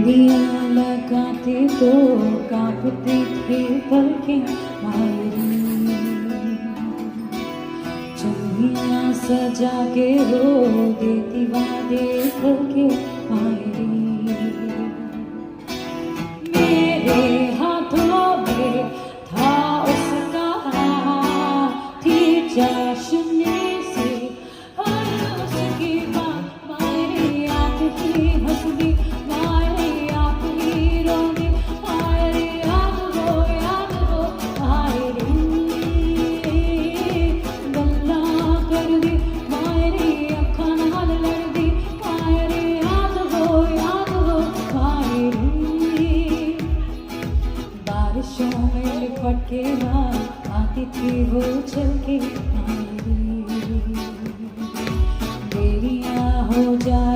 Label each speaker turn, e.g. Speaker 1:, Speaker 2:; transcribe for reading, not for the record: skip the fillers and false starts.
Speaker 1: बेड़ियां लगाते तो कांपते थे पलकें मायरी, चुन्नियां सजा के रो देती वादे करके मायरी। मेरे हाथों में था उसका हाथ, थी चाशनी से हर उसकी बात। मायरी आप ही हंसदी, मायरी आप ही रोनी, मायरी याद हो मायरी गल्ला कर दी, मायरी अखा नाल लड़दी, मायरी याद हो मायरी। बारिशों में लिपट के बाद आती थी वो चल के मायरी, बेड़ियां हो जाए